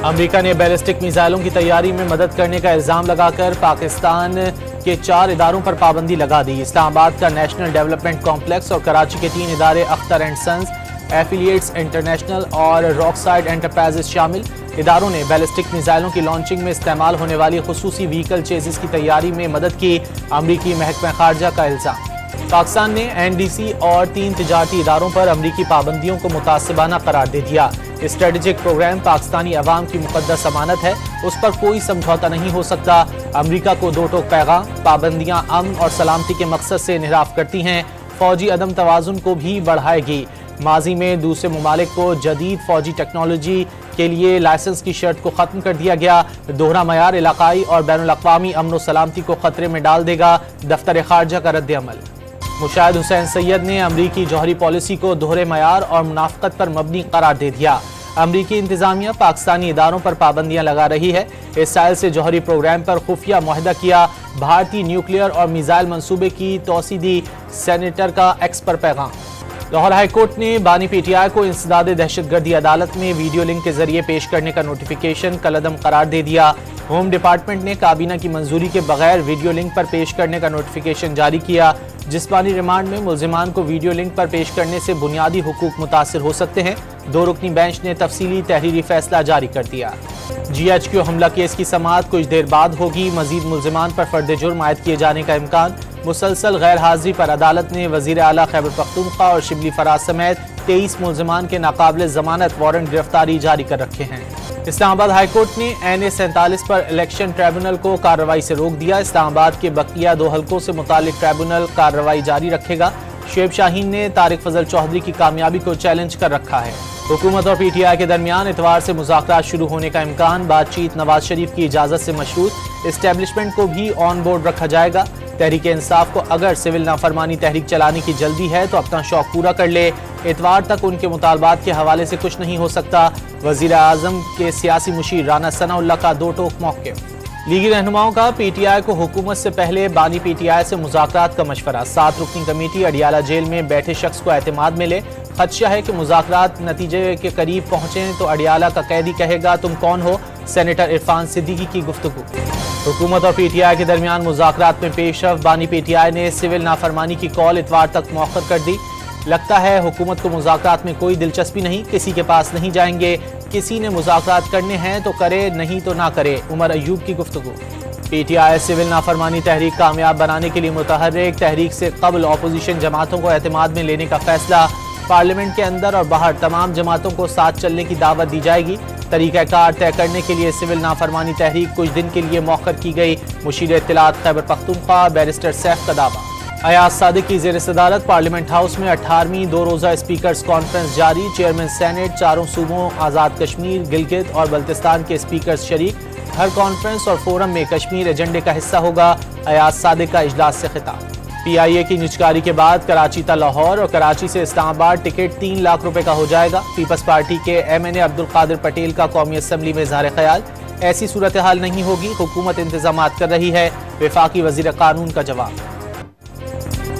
America ने ballistic मिसाइलों की तैयारी में मदद करने का इल्जाम लगाकर पाकिस्तान के 4 इदारों पर पाबंदी लगा दी। इस्लामाबाद का नेशनल डेवलपमेंट कॉम्प्लेक्स और कराची के 3 इदारे Akhtar and Sons, Affiliates International और रॉकसाइड एंटरप्राइजेस शामिल इदारों ने बैलिस्टिक मिसाइलों की लॉन्चिंग में इस्तेमाल होने वाली खुसूसी व्हीकल चेजिस की तैयारी में मदद की। अमरीकी महकमा खारजा का इल्जाम। पाकिस्तान ने NDC और 3 तिजारती इदारों पर अमरीकी पाबंदियों को मुतासिबाना करार दे दिया। स्ट्रेटेजिक प्रोग्राम पाकिस्तानी अवाम की मुकद्दस अमानत है, उस पर कोई समझौता नहीं हो सकता। अमरीका को दो टोक पैगाम, पाबंदियां अमन और सलामती के मकसद से इन्हिराफ करती हैं, फौजी अदम तवाजुन को भी बढ़ाएगी। माजी में दूसरे ममालिक को जदीद फौजी टेक्नोलॉजी के लिए लाइसेंस की शर्त को ख़त्म कर दिया गया। दोहरा मयार इलाकाई और बैनुल-अक़वामी अमन व सलामती को खतरे में डाल देगा। दफ्तर खारजा का रद्द अमल। मुशाहिद हुसैन सैयद ने अमरीकी जौहरी पॉलिसी को दोहरे मयार और मुनाफ़क़त पर मबनी करार दे दिया। अमरीकी इंतजामिया पाकिस्तानी इदारों पर पाबंदियां लगा रही है। इसराइल से जौहरी प्रोग्राम पर खुफिया मुआहदा किया। भारतीय न्यूक्लियर और मिसाइल मंसूबे की तोसी दी। सेनेटर का एक्स पर पैगाम। लाहौर हाईकोर्ट ने बानी PTI को इंसदाद दहशतगर्दी अदालत में वीडियो लिंक के जरिए पेश करने का नोटिफिकेशन कलअदम करार दे दिया। होम डिपार्टमेंट ने काबीना की मंजूरी के बगैर वीडियो लिंक पर पेश करने का नोटिफिकेशन जारी किया। जिस्मानी रिमांड में मुल्जिमान को वीडियो लिंक पर पेश करने से बुनियादी हुकूक मुतासिर हो सकते हैं। 2 रुकनी बेंच ने तफसीली तहरीरी फैसला जारी कर दिया। GHQ हमला केस की समाअत कुछ देर बाद होगी। मजीद मुल्जिमान पर फर्द जुर्म आयद किए जाने का इम्कान। मुसलसल गैर हाजिरी पर अदालत ने वजीर आला खैबर पख्तूनख्वा और शिबली फराज समेत 23 मुल्जिमान के नाकाबिल जमानत वारंट गिरफ्तारी जारी कर रखे हैं। इस्लामाबाद हाईकोर्ट ने NA 47 पर इलेक्शन ट्रिब्यूनल को कार्रवाई से रोक दिया। इस्लामाबाद के बकिया 2 हल्कों से मुतालिक ट्रिब्यूनल कार्रवाई जारी रखेगा। शुएब शाहीन ने तारिक फजल चौधरी की कामयाबी को चैलेंज कर रखा है। हुकूमत और PTI के दरमियान इतवार से मुज़ाकरात शुरू होने का इम्कान। बातचीत नवाज शरीफ की इजाज़त से मशरूत। इस्टेब्लिशमेंट को भी ऑन बोर्ड रखा जाएगा। तहरीक इंसाफ को अगर सिविल नाफरमानी तहरीक चलाने की जल्दी है तो अपना शौक पूरा कर ले। इतवार तक उनके मुतालबात के हवाले से कुछ नहीं हो सकता। वज़ीर आज़म के सियासी मुशीर राना सनाउल्लाह का 2 टोक मौक़िफ़। लीगी रहनुमाओं का PTI को हुकूमत से पहले बानी PTI से मुज़ाकरात का मशवरा। 7 रुकनी कमेटी अडियाला जेल में बैठे शख्स को एतमाद मिले। खदशा है कि मुज़ाकरात नतीजे के करीब पहुँचें तो अडियाला का कैदी कहेगा तुम कौन हो। सेनेटर इरफान सिद्दीकी की गुफ्तगू। हुकूमत और PTI के दरमियान मुज़ाकरात में पेशरफ। बानी PTI ने सिविल नाफरमानी की कॉल इतवार तक मौखर कर दी। लगता है हुकूमत को मुज़ाकरात में कोई दिलचस्पी नहीं, किसी के पास नहीं जाएंगे। किसी ने मुज़ाकरात करने हैं तो करे, नहीं तो ना करे। उमर अयूब की गुफ्तगू। PTI सिविल नाफरमानी तहरीक कामयाब बनाने के लिए मुतहर्रिक। तहरीक से कबल अपोजिशन जमातों को एतमाद में लेने का फैसला। पार्लियामेंट के अंदर और बाहर तमाम जमातों को साथ चलने की दावत दी जाएगी। तरीक़ाकार तय करने के लिए सिविल नाफरमानी तहरीक कुछ दिन के लिए मौखर की गई। मुशीर इत्तलात खैबर पख्तूनख्वा बैरिस्टर सैफ का दावा। अयाज सादिक की ज़ेर सदारत पार्लियामेंट हाउस में 18वीं 2 रोज़ा स्पीकर्स कॉन्फ्रेंस जारी। चेयरमैन सेनेट, 4 सूबों आज़ाद कश्मीर, गिलगित और बल्तिस्तान के स्पीकर्स शरीक। हर कॉन्फ्रेंस और फोरम में कश्मीर एजेंडे का हिस्सा होगा। अयाज सादिक का इजलास से खिताब। PIA की निजकारी के बाद कराची ता लाहौर और कराची से इस्लामाबाद टिकट 3 लाख रुपए का हो जाएगा। पीपल्स पार्टी के MNA अब्दुल कादिर पटेल का कौमी असम्बली में इज़हार ख्याल। ऐसी सूरत हाल नहीं होगी, हुकूमत इंतजामात कर रही है। वफाकी वज़ीर कानून का जवाब।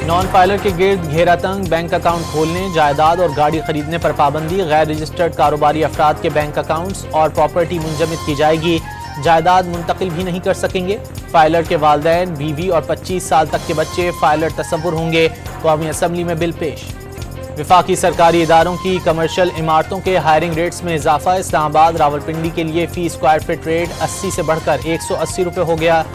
नॉन फाइलर के गिर्द घेरा तंग। बैंक अकाउंट खोलने, जायदाद और गाड़ी खरीदने पर पाबंदी। गैर रजिस्टर्ड कारोबारी अफराद के बैंक अकाउंट्स और प्रॉपर्टी मुंजमद की जाएगी। जायदाद मुंतकिल भी नहीं कर सकेंगे। फाइलर के वालदैन, बीवी और 25 साल तक के बच्चे फाइलर तसव्वुर होंगे। कौमी असम्बली में बिल पेश। विफाकी सरकारी इदारों की कमर्शियल इमारतों के हायरिंग रेट्स में इजाफा। इस्लामाबाद रावलपिंडी के लिए फी स्क्वायर फीट रेट 80 से बढ़कर 180 रुपये हो गया।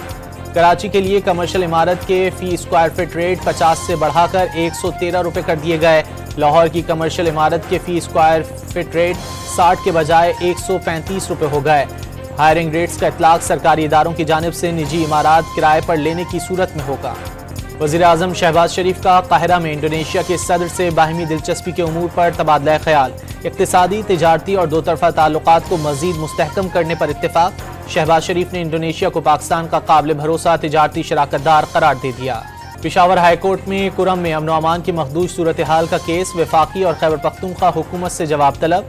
कराची के लिए कमर्शियल इमारत के फी स्क्वायर फीट रेट 50 से बढ़ाकर 113 रुपये कर दिए गए। लाहौर की कमर्शियल इमारत के फी स्क्वायर फीट रेट 60 के बजाय 135 रुपये हो गए। हायरिंग रेट्स का इतलाक सरकारी इदारों की जानिब से निजी इमारत किराए पर लेने की सूरत में होगा। वज़ीर आज़म शहबाज शरीफ का काहिरा में इंडोनेशिया के सदर से बाहिमी दिलचस्पी के उमूर पर तबादला ख्याल। इक़्तिसादी, तिजारती और दो तरफ़ा ताल्लुकात को मज़ीद मुस्तहकम करने पर इत्तेफाक। शहबाज शरीफ ने इंडोनेशिया को पाकिस्तान का काबिल भरोसा तिजारती शराकतदार करार दे दिया। पेशावर हाईकोर्ट में कुरम में अमन अमान की मखदूश सूरत हाल का केस। वफाकी और खैबर पख्तूनख्वा हुकूमत से जवाब तलब।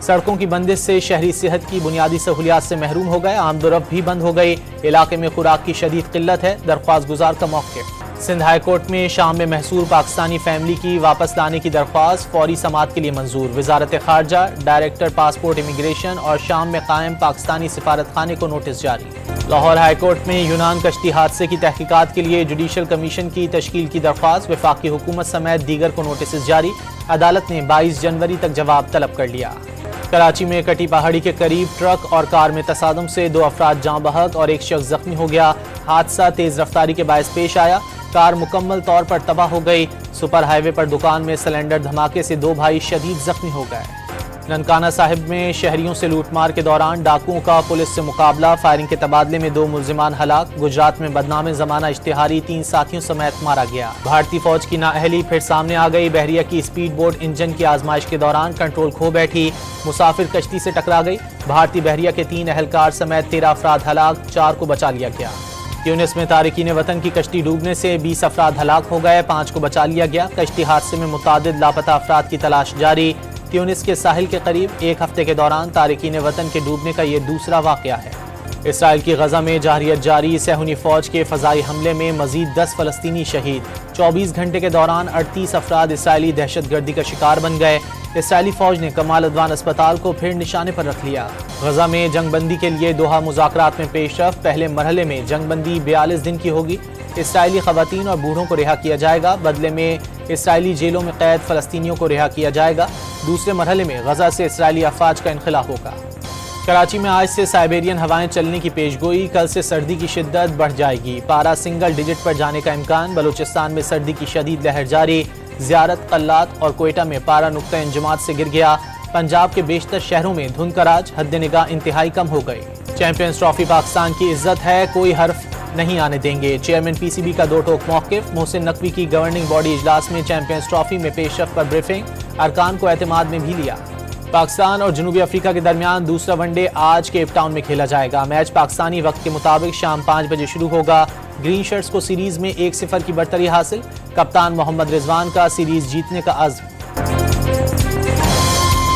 सड़कों की बंदिश से शहरी सेहत की बुनियादी सहूलियात से महरूम हो गए। आमदोरफ्त भी बंद हो गई। इलाके में खुराक की शदीद किल्लत है। दरख्वास्त गुजार का मौक़िफ़। सिंध हाई कोर्ट में शाम में महसूर पाकिस्तानी फैमिली की वापस लाने की दरख्वास्त फौरी समाअत के लिए मंजूर। वजारत खारजा, डायरेक्टर पासपोर्ट इमिग्रेशन और शाम में कायम पाकिस्तानी सिफारत खाने को नोटिस जारी। लाहौर हाई कोर्ट में यूनान कश्ती हादसे की तहकीकात के लिए जुडिशल कमीशन की तश्कील की दरख्वास्त। वफाकी हुकूमत समेत दीगर को नोटिस जारी। अदालत ने 22 जनवरी तक जवाब तलब कर लिया। कराची में कटी पहाड़ी के करीब ट्रक और कार में तसादुम से 2 अफराद जाँ बहक और 1 शख्स जख्मी हो गया। हादसा तेज रफ्तारी के बायस पेश आया। कार मुकम्मल तौर पर तबाह हो गई। सुपर हाईवे पर दुकान में सिलेंडर धमाके से 2 भाई शदीद जख्मी हो गए। ननकाना साहिब में शहरियों से लूटमार के दौरान डाकुओं का पुलिस से मुकाबला। फायरिंग के तबादले में 2 मुल्जिमान हलाक। गुजरात में बदनाम जमाना इश्तिहारी 3 साथियों समेत मारा गया। भारतीय फौज की नाअहली फिर सामने आ गई। बहरिया की स्पीड बोट इंजन की आजमाइश के दौरान कंट्रोल खो बैठी। मुसाफिर कश्ती से टकरा गई। भारतीय बहरिया के 3 अहलकार समेत 13 अफराद हलाक, 4 को बचा लिया गया। ट्यूनिस में तारिकीन वतन की कश्ती डूबने से 20 अफराद हलाक हो गए, 5 को बचा लिया गया। कश्ती हादसे में मुतादिद लापता अफराद की तलाश जारी। ट्यूनिस के साहिल के करीब 1 हफ्ते के दौरान तारिकीन वतन के डूबने का ये दूसरा वाकया है। इसराइल की गजा में जारियत जारी। सहूनी फौज के फजाई हमले में मजीद 10 फलस्तीनी शहीद। 24 घंटे के दौरान 38 अफराद इसराइली दहशतगर्दी का शिकार बन गए। इसराइली फौज ने कमाल अदवान अस्पताल को फिर निशाने पर रख लिया। गजा में जंगबंदी के लिए दोहा मुज़ाकरात में पेशरफ। पहले मरहले में जंगबंदी 42 दिन की होगी। इसराइली खवातीन और बूढ़ों को रिहा किया जाएगा। बदले में इसराइली जेलों में कैद फलस्तीनियों को रिहा किया जाएगा। दूसरे मरहले में गजा से इसराइली अफवाज का इनखला होगा। कराची में आज से साइबेरियन हवाएं चलने की पेशगोई। कल से सर्दी की शिद्दत बढ़ जाएगी। पारा सिंगल डिजिट पर जाने का इम्कान। बलूचिस्तान में सर्दी की शदीद लहर जारी। ज़ियारत, कल्लात और कोयटा में पारा नुक्ता इंजमात से गिर गया। पंजाब के बेशतर शहरों में धुंध का राज। हद निगाह इंतहाई कम हो गई। चैंपियंस ट्रॉफी पाकिस्तान की इज्जत है, कोई हर्फ नहीं आने देंगे। चेयरमैन पीसीबी का 2 टोक मौक़िफ़। मोहसिन नकवी की गवर्निंग बॉडी इजलास में चैंपियंस ट्रॉफी में पेशरफ पर ब्रीफिंग। अरकान को एतमाद में भी लिया। पाकिस्तान और जनूबी अफ्रीका के दरमियान दूसरा वनडे आज केप टाउन में खेला जाएगा। मैच पाकिस्तानी वक्त के मुताबिक शाम 5 बजे शुरू होगा। ग्रीन शर्ट्स को सीरीज में 1-0 की बढ़तरी हासिल। कप्तान मोहम्मद रिजवान का सीरीज जीतने का अज़्म।